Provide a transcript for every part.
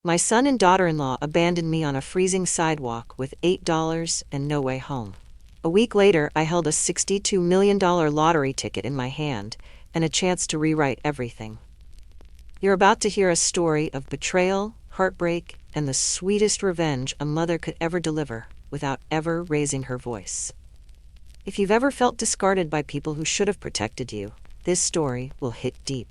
My son and daughter-in-law abandoned me on a freezing sidewalk with $8 and no way home. A week later, I held a $62 million lottery ticket in my hand and a chance to rewrite everything. You're about to hear a story of betrayal, heartbreak, and the sweetest revenge a mother could ever deliver without ever raising her voice. If you've ever felt discarded by people who should have protected you, this story will hit deep.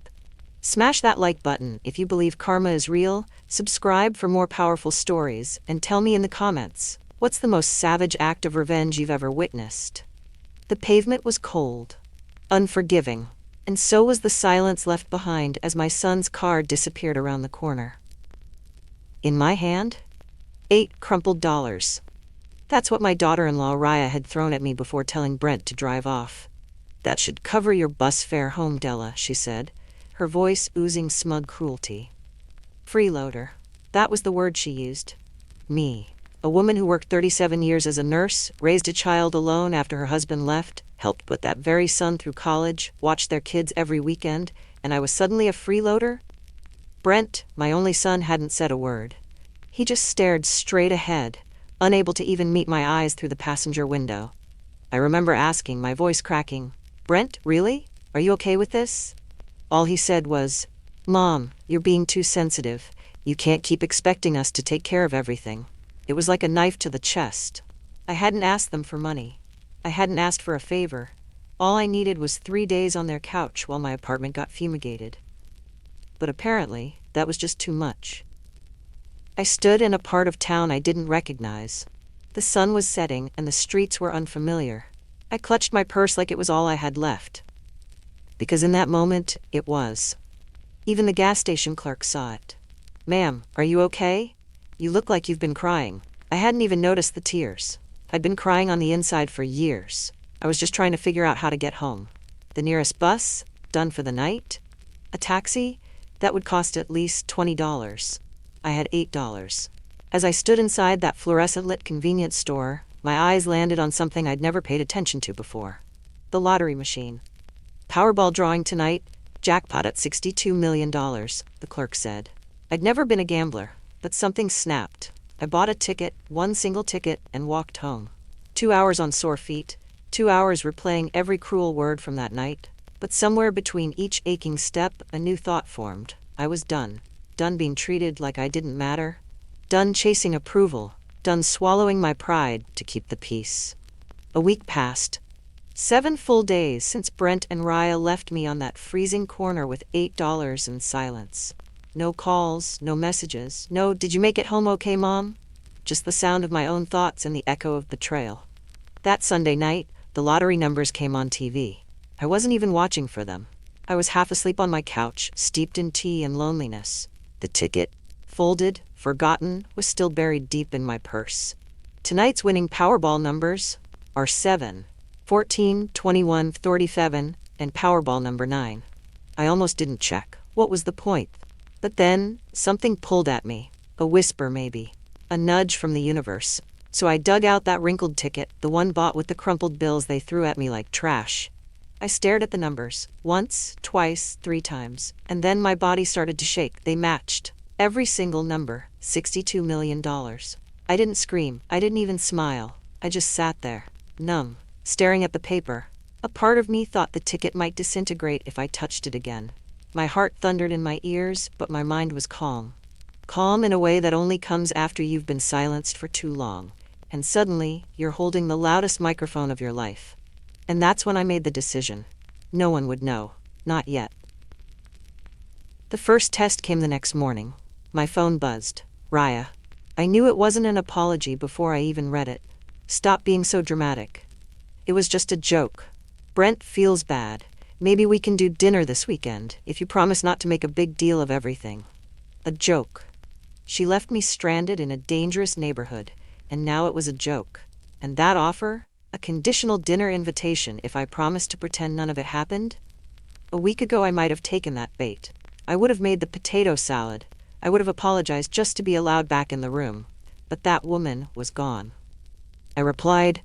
Smash that like button if you believe karma is real, subscribe for more powerful stories, and tell me in the comments, what's the most savage act of revenge you've ever witnessed? The pavement was cold, unforgiving, and so was the silence left behind as my son's car disappeared around the corner. In my hand, 8 crumpled dollars. That's what my daughter-in-law Raya had thrown at me before telling Brent to drive off. "That should cover your bus fare home, Della," she said, her voice oozing smug cruelty. Freeloader. That was the word she used. Me, a woman who worked 37 years as a nurse, raised a child alone after her husband left, helped put that very son through college, watched their kids every weekend, and I was suddenly a freeloader? Brent, my only son, hadn't said a word. He just stared straight ahead, unable to even meet my eyes through the passenger window. I remember asking, my voice cracking, "Brent, really? Are you okay with this?" All he said was, "Mom, you're being too sensitive. You can't keep expecting us to take care of everything." It was like a knife to the chest. I hadn't asked them for money. I hadn't asked for a favor. All I needed was 3 days on their couch while my apartment got fumigated. But apparently, that was just too much. I stood in a part of town I didn't recognize. The sun was setting and the streets were unfamiliar. I clutched my purse like it was all I had left. Because in that moment, it was. Even the gas station clerk saw it. "Ma'am, are you okay? You look like you've been crying." I hadn't even noticed the tears. I'd been crying on the inside for years. I was just trying to figure out how to get home. The nearest bus? Done for the night? A taxi? That would cost at least $20. I had $8. As I stood inside that fluorescent-lit convenience store, my eyes landed on something I'd never paid attention to before. The lottery machine. "Powerball drawing tonight, jackpot at $62 million, the clerk said. I'd never been a gambler, but something snapped. I bought a ticket, one single ticket, and walked home. 2 hours on sore feet, 2 hours replaying every cruel word from that night. But somewhere between each aching step, a new thought formed. I was done. Done being treated like I didn't matter. Done chasing approval. Done swallowing my pride to keep the peace. A week passed. 7 full days since Brent and Raya left me on that freezing corner with $8 in silence. No calls, no messages, no "Did you make it home okay, Mom?" Just the sound of my own thoughts and the echo of betrayal. That Sunday night, the lottery numbers came on TV. I wasn't even watching for them. I was half asleep on my couch, steeped in tea and loneliness. The ticket, folded, forgotten, was still buried deep in my purse. Tonight's winning Powerball numbers are 7. 14, 21, 37, and Powerball number 9. I almost didn't check. What was the point? But then, something pulled at me. A whisper, maybe. A nudge from the universe. So I dug out that wrinkled ticket, the one bought with the crumpled bills they threw at me like trash. I stared at the numbers. Once, twice, 3 times. And then my body started to shake. They matched. Every single number. $62 million. I didn't scream. I didn't even smile. I just sat there, numb, staring at the paper. A part of me thought the ticket might disintegrate if I touched it again. My heart thundered in my ears, but my mind was calm. Calm in a way that only comes after you've been silenced for too long. And suddenly, you're holding the loudest microphone of your life. And that's when I made the decision. No one would know. Not yet. The first test came the next morning. My phone buzzed. "Raya." I knew it wasn't an apology before I even read it. "Stop being so dramatic. It was just a joke. Brent feels bad. Maybe we can do dinner this weekend, if you promise not to make a big deal of everything." A joke. She left me stranded in a dangerous neighborhood, and now it was a joke. And that offer? A conditional dinner invitation if I promised to pretend none of it happened? A week ago I might have taken that bait. I would have made the potato salad. I would have apologized just to be allowed back in the room. But that woman was gone. I replied,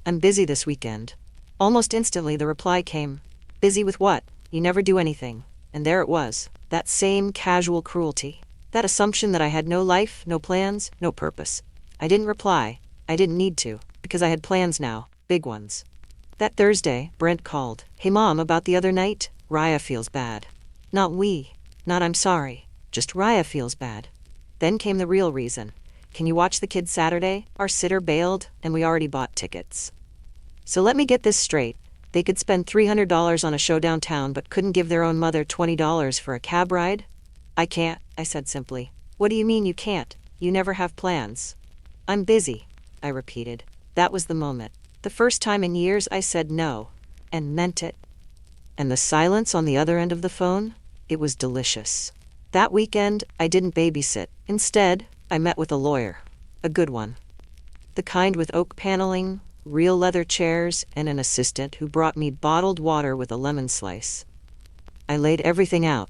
"I'm busy this weekend." Almost instantly the reply came, "Busy with what? You never do anything." And there it was, that same casual cruelty. That assumption that I had no life, no plans, no purpose. I didn't reply. I didn't need to, because I had plans now, big ones. That Thursday, Brent called. "Hey Mom, about the other night? Raya feels bad." Not we. Not I'm sorry. Just Raya feels bad. Then came the real reason. "Can you watch the kids Saturday? Our sitter bailed, and we already bought tickets." So let me get this straight. They could spend $300 on a show downtown but couldn't give their own mother $20 for a cab ride? "I can't," I said simply. "What do you mean you can't? You never have plans." "I'm busy," I repeated. That was the moment. The first time in years I said no, and meant it. And the silence on the other end of the phone? It was delicious. That weekend, I didn't babysit. Instead, I met with a lawyer. A good one. The kind with oak paneling, real leather chairs, and an assistant who brought me bottled water with a lemon slice. I laid everything out.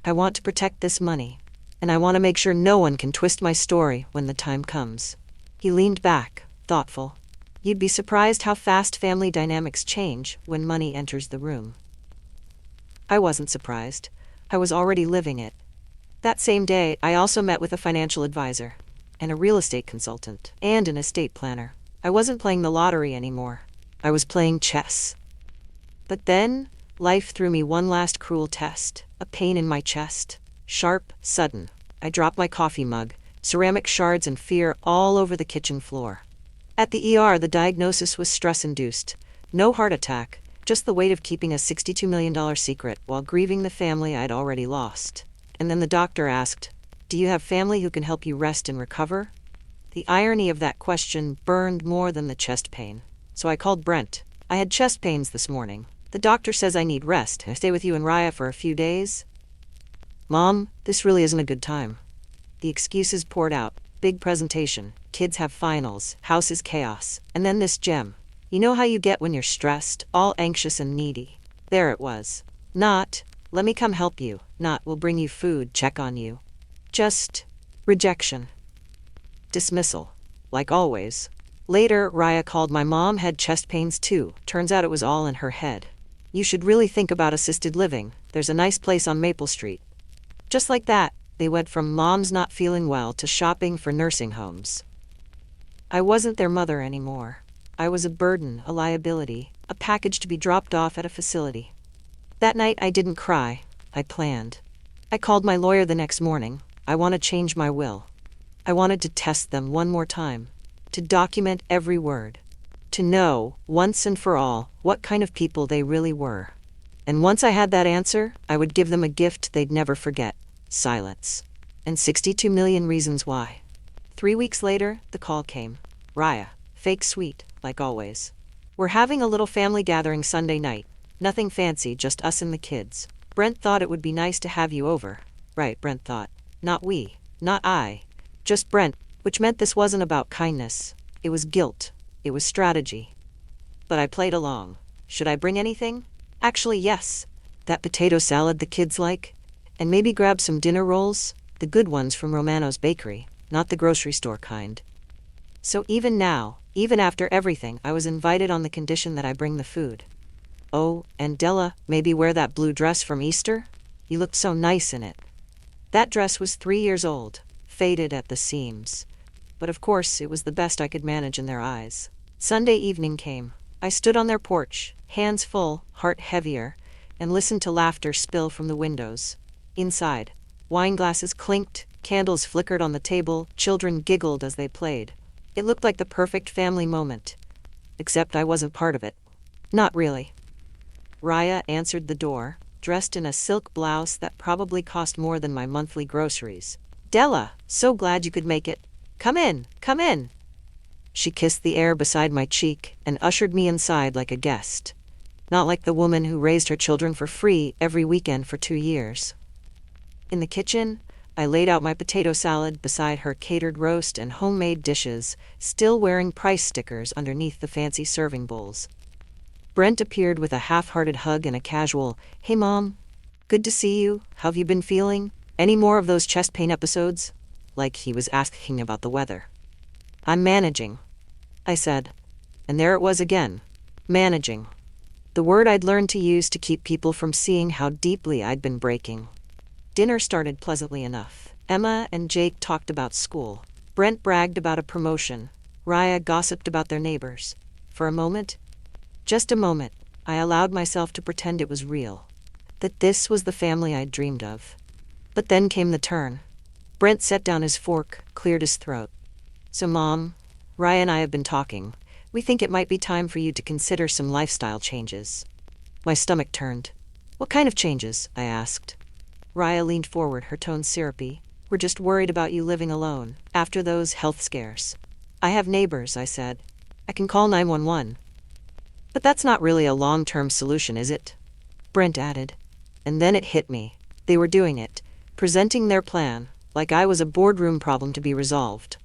I want to protect this money, and I want to make sure no one can twist my story when the time comes. He leaned back, thoughtful. You'd be surprised how fast family dynamics change when money enters the room. I wasn't surprised. I was already living it. That same day, I also met with a financial advisor, and a real estate consultant, and an estate planner. I wasn't playing the lottery anymore. I was playing chess. But then, life threw me one last cruel test, a pain in my chest. Sharp, sudden. I dropped my coffee mug, ceramic shards and fear all over the kitchen floor. At the ER, the diagnosis was stress-induced. No heart attack, just the weight of keeping a $62 million secret while grieving the family I'd already lost. And then the doctor asked, "Do you have family who can help you rest and recover?" The irony of that question burned more than the chest pain. So I called Brent. "I had chest pains this morning. The doctor says I need rest. Can I stay with you and Raya for a few days?" "Mom, this really isn't a good time." The excuses poured out. Big presentation. Kids have finals. House is chaos. And then this gem. You know how you get when you're stressed, all anxious and needy. There it was. Not, "Let me come help you." Not, "We'll bring you food, check on you." Just rejection. Dismissal. Like always. Later, Raya called. My mom had chest pains too. Turns out it was all in her head. "You should really think about assisted living. There's a nice place on Maple Street." Just like that, they went from mom's not feeling well to shopping for nursing homes. I wasn't their mother anymore. I was a burden, a liability, a package to be dropped off at a facility. That night I didn't cry. I planned. I called my lawyer the next morning. I want to change my will. I wanted to test them one more time. To document every word. To know, once and for all, what kind of people they really were. And once I had that answer, I would give them a gift they'd never forget. Silence. And 62 million reasons why. 3 weeks later, the call came. "Raya, fake sweet, like always. We're having a little family gathering Sunday night. Nothing fancy, just us and the kids. Brent thought it would be nice to have you over." Right, Brent thought. Not we. Not I. Just Brent, which meant this wasn't about kindness. It was guilt. It was strategy. But I played along. Should I bring anything? Actually, yes. That potato salad the kids like. And maybe grab some dinner rolls, the good ones from Romano's bakery, not the grocery store kind. So even now, even after everything, I was invited on the condition that I bring the food. "Oh, and Della, maybe wear that blue dress from Easter? You looked so nice in it." That dress was 3 years old, faded at the seams. But of course, it was the best I could manage in their eyes. Sunday evening came. I stood on their porch, hands full, heart heavier, and listened to laughter spill from the windows. Inside, wine glasses clinked, candles flickered on the table, children giggled as they played. It looked like the perfect family moment. Except I wasn't part of it. Not really. Raya answered the door, dressed in a silk blouse that probably cost more than my monthly groceries. "Della, so glad you could make it. Come in, come in." She kissed the air beside my cheek and ushered me inside like a guest. Not like the woman who raised her children for free every weekend for 2 years. In the kitchen, I laid out my potato salad beside her catered roast and homemade dishes, still wearing price stickers underneath the fancy serving bowls. Brent appeared with a half-hearted hug and a casual, "Hey Mom, good to see you. How've you been feeling? Any more of those chest pain episodes?" Like he was asking about the weather. "I'm managing," I said. And there it was again. Managing. The word I'd learned to use to keep people from seeing how deeply I'd been breaking. Dinner started pleasantly enough. Emma and Jake talked about school. Brent bragged about a promotion. Raya gossiped about their neighbors. For a moment, just a moment, I allowed myself to pretend it was real. That this was the family I'd dreamed of. But then came the turn. Brent set down his fork, cleared his throat. So Mom, Raya and I have been talking. We think it might be time for you to consider some lifestyle changes. My stomach turned. What kind of changes? I asked. Raya leaned forward, her tone syrupy. We're just worried about you living alone, after those health scares. I have neighbors, I said. I can call 911. But that's not really a long-term solution, is it? Brent added. And then it hit me. They were doing it, presenting their plan, like I was a boardroom problem to be resolved.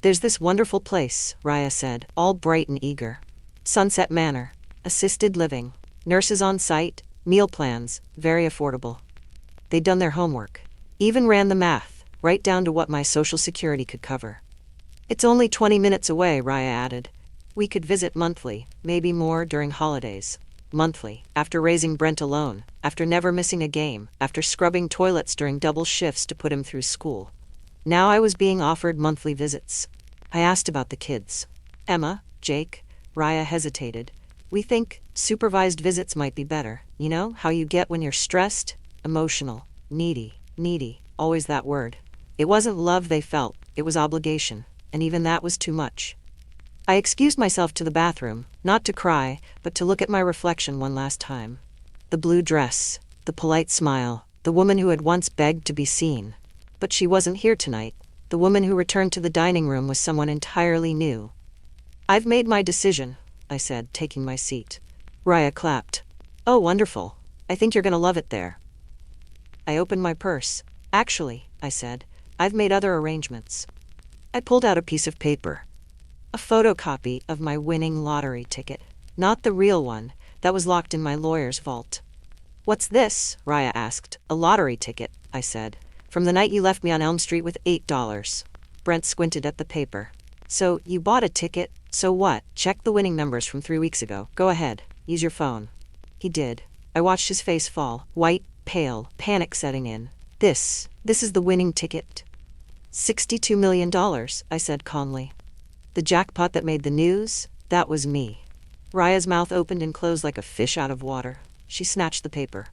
There's this wonderful place, Raya said, all bright and eager. Sunset Manor, assisted living, nurses on site, meal plans, very affordable. They'd done their homework. Even ran the math, right down to what my Social Security could cover. It's only 20 minutes away, Raya added. We could visit monthly, maybe more during holidays. Monthly, after raising Brent alone, after never missing a game, after scrubbing toilets during double shifts to put him through school. Now I was being offered monthly visits. I asked about the kids. Emma, Jake, Raya hesitated. We think supervised visits might be better. You know how you get when you're stressed, emotional, needy, always that word. It wasn't love they felt, it was obligation, and even that was too much. I excused myself to the bathroom, not to cry, but to look at my reflection one last time. The blue dress, the polite smile, the woman who had once begged to be seen. But she wasn't here tonight. The woman who returned to the dining room was someone entirely new. I've made my decision, I said, taking my seat. Raya clapped. Oh, wonderful. I think you're going to love it there. I opened my purse. Actually, I said, I've made other arrangements. I pulled out a piece of paper. A photocopy of my winning lottery ticket. Not the real one, that was locked in my lawyer's vault. What's this? Raya asked. A lottery ticket, I said. From the night you left me on Elm Street with $8. Brent squinted at the paper. So, you bought a ticket? So what? Check the winning numbers from 3 weeks ago. Go ahead. Use your phone. He did. I watched his face fall, white, pale, panic setting in. This is the winning ticket. $62 million, I said calmly. The jackpot that made the news, that was me. Raya's mouth opened and closed like a fish out of water. She snatched the paper.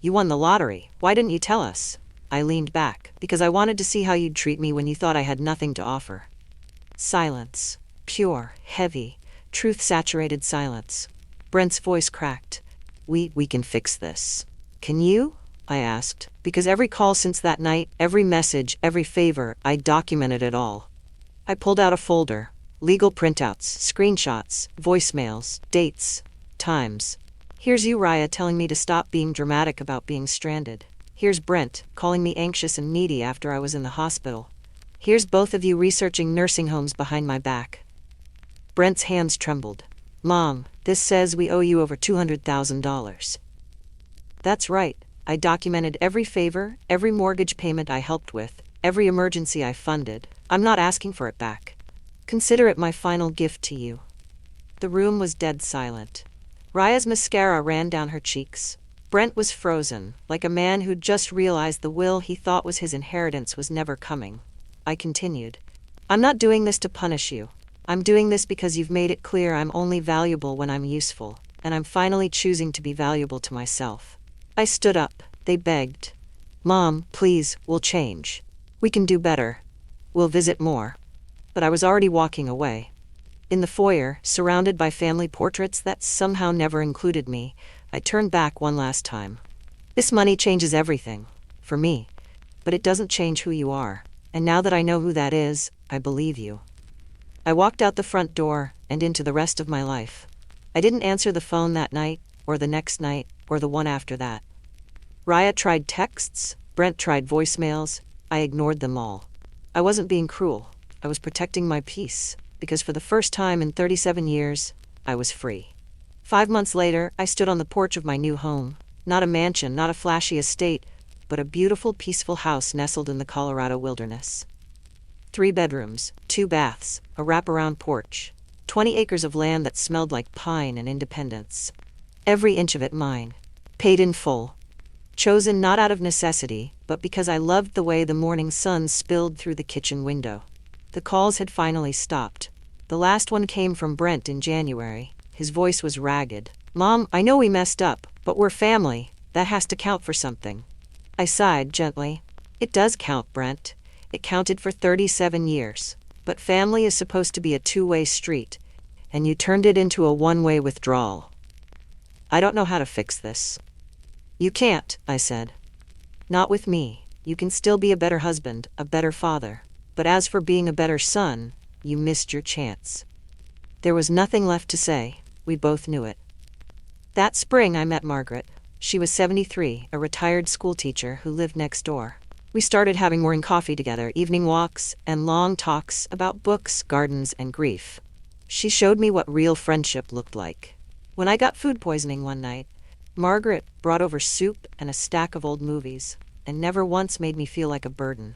You won the lottery. Why didn't you tell us? I leaned back, because I wanted to see how you'd treat me when you thought I had nothing to offer. Silence. Pure, heavy, truth-saturated silence. Brent's voice cracked. We can fix this. Can you? I asked, because every call since that night, every message, every favor, I documented it all. I pulled out a folder. Legal printouts, screenshots, voicemails, dates, times. Here's you, Raya, telling me to stop being dramatic about being stranded. Here's Brent, calling me anxious and needy after I was in the hospital. Here's both of you researching nursing homes behind my back. Brent's hands trembled. Mom, this says we owe you over $200,000. That's right. I documented every favor, every mortgage payment I helped with, every emergency I funded. I'm not asking for it back. Consider it my final gift to you. The room was dead silent. Raya's mascara ran down her cheeks. Brent was frozen, like a man who'd just realized the will he thought was his inheritance was never coming. I continued. I'm not doing this to punish you. I'm doing this because you've made it clear I'm only valuable when I'm useful, and I'm finally choosing to be valuable to myself. I stood up. They begged. Mom, please, we'll change. We can do better. We'll visit more. But I was already walking away. In the foyer, surrounded by family portraits that somehow never included me, I turned back one last time. This money changes everything. For me. But it doesn't change who you are. And now that I know who that is, I believe you. I walked out the front door and into the rest of my life. I didn't answer the phone that night, or the next night, or the one after that. Raya tried texts, Brent tried voicemails. I ignored them all. I wasn't being cruel. I was protecting my peace, because for the first time in 37 years, I was free. 5 months later, I stood on the porch of my new home. Not a mansion, not a flashy estate, but a beautiful, peaceful house nestled in the Colorado wilderness. 3 bedrooms, 2 baths, a wraparound porch, 20 acres of land that smelled like pine and independence. Every inch of it mine. Paid in full. chosen not out of necessity, but because I loved the way the morning sun spilled through the kitchen window. The calls had finally stopped. The last one came from Brent in January. His voice was ragged. "Mom, I know we messed up, but we're family. That has to count for something." I sighed gently. "It does count, Brent. It counted for 37 years. But family is supposed to be a two-way street, and you turned it into a one-way withdrawal. I don't know how to fix this." "You can't," I said. "Not with me. You can still be a better husband, a better father. But as for being a better son, you missed your chance." There was nothing left to say. We both knew it. That spring I met Margaret. She was 73, a retired schoolteacher who lived next door. We started having morning coffee together, evening walks, and long talks about books, gardens, and grief. She showed me what real friendship looked like. When I got food poisoning one night, Margaret brought over soup and a stack of old movies, and never once made me feel like a burden.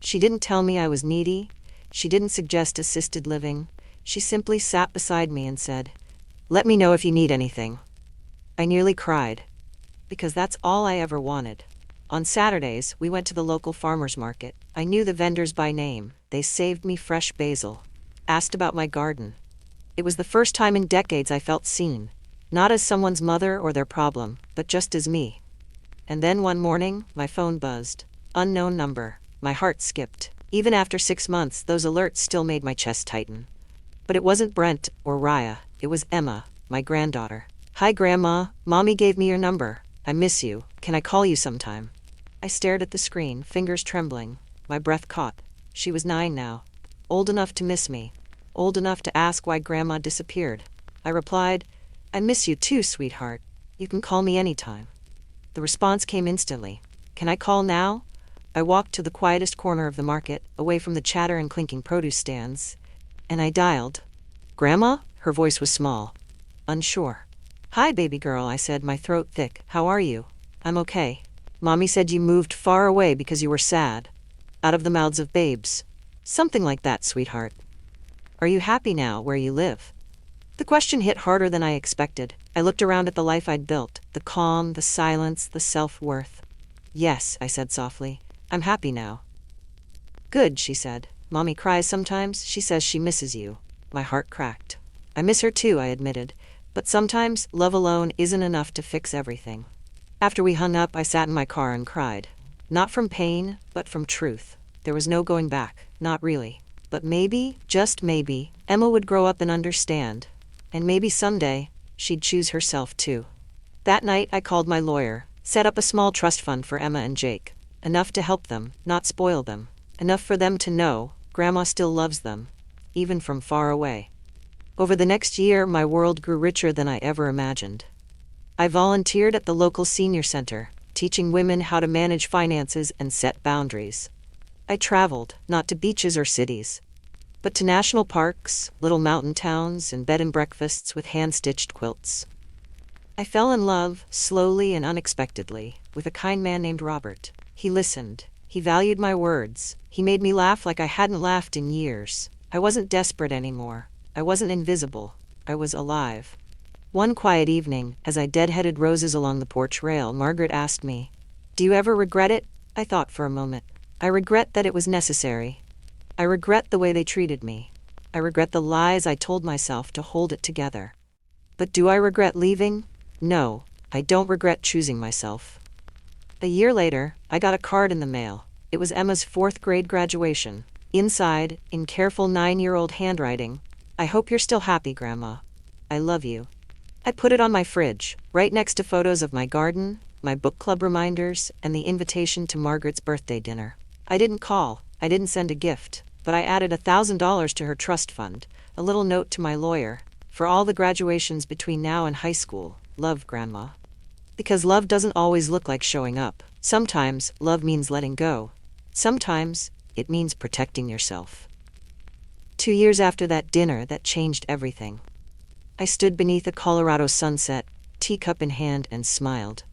She didn't tell me I was needy. She didn't suggest assisted living. She simply sat beside me and said, "Let me know if you need anything." I nearly cried, because that's all I ever wanted. On Saturdays, we went to the local farmer's market. I knew the vendors by name. They saved me fresh basil, asked about my garden. It was the first time in decades I felt seen, not as someone's mother or their problem, but just as me. And then one morning, my phone buzzed. Unknown number. My heart skipped. Even after 6 months, those alerts still made my chest tighten. But it wasn't Brent or Raya. It was Emma, my granddaughter. "Hi, Grandma. Mommy gave me your number. I miss you. Can I call you sometime?" I stared at the screen, fingers trembling. My breath caught. She was 9 now. Old enough to miss me. Old enough to ask why Grandma disappeared. I replied, "I miss you too, sweetheart. You can call me anytime." The response came instantly. "Can I call now?" I walked to the quietest corner of the market, away from the chatter and clinking produce stands, and I dialed. "Grandma?" Her voice was small, unsure. "Hi, baby girl," I said, my throat thick. "How are you?" "I'm okay. Mommy said you moved far away because you were sad." "Out of the mouths of babes." "Something like that, sweetheart." "Are you happy now, where you live?" The question hit harder than I expected. I looked around at the life I'd built, the calm, the silence, the self-worth. "Yes," I said softly. "I'm happy now." "Good," she said. "Mommy cries sometimes. She says she misses you." My heart cracked. "I miss her too," I admitted. "But sometimes love alone isn't enough to fix everything." After we hung up, I sat in my car and cried. Not from pain, but from truth. There was no going back. Not really. But maybe, just maybe, Emma would grow up and understand. And maybe someday, she'd choose herself too. That night, I called my lawyer, set up a small trust fund for Emma and Jake. Enough to help them, not spoil them. Enough for them to know Grandma still loves them, even from far away. Over the next year, my world grew richer than I ever imagined. I volunteered at the local senior center, teaching women how to manage finances and set boundaries. I traveled, not to beaches or cities, but to national parks, little mountain towns, and bed and breakfasts with hand-stitched quilts. I fell in love, slowly and unexpectedly, with a kind man named Robert. He listened. He valued my words. He made me laugh like I hadn't laughed in years. I wasn't desperate anymore. I wasn't invisible. I was alive. One quiet evening, as I deadheaded roses along the porch rail, Margaret asked me, "Do you ever regret it?" I thought for a moment. I regret that it was necessary. I regret the way they treated me. I regret the lies I told myself to hold it together. But do I regret leaving? No, I don't regret choosing myself. A year later, I got a card in the mail. It was Emma's 4th grade graduation. Inside, in careful 9-year-old handwriting, "I hope you're still happy, Grandma. I love you." I put it on my fridge, right next to photos of my garden, my book club reminders, and the invitation to Margaret's birthday dinner. I didn't call, I didn't send a gift, but I added $1,000 to her trust fund, a little note to my lawyer, "For all the graduations between now and high school, love, Grandma." Because love doesn't always look like showing up. Sometimes love means letting go. Sometimes it means protecting yourself. 2 years after that dinner that changed everything, I stood beneath a Colorado sunset, teacup in hand, and smiled.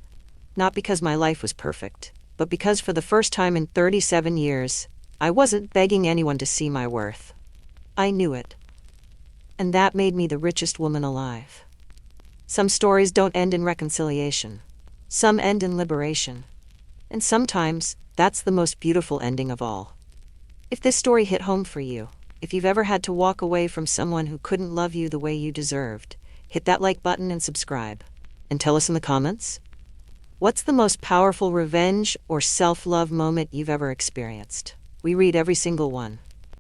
Not because my life was perfect, but because for the first time in 37 years, I wasn't begging anyone to see my worth. I knew it. And that made me the richest woman alive. Some stories don't end in reconciliation. Some end in liberation. And sometimes, that's the most beautiful ending of all. If this story hit home for you, if you've ever had to walk away from someone who couldn't love you the way you deserved, hit that like button and subscribe. And tell us in the comments, what's the most powerful revenge or self-love moment you've ever experienced? We read every single one.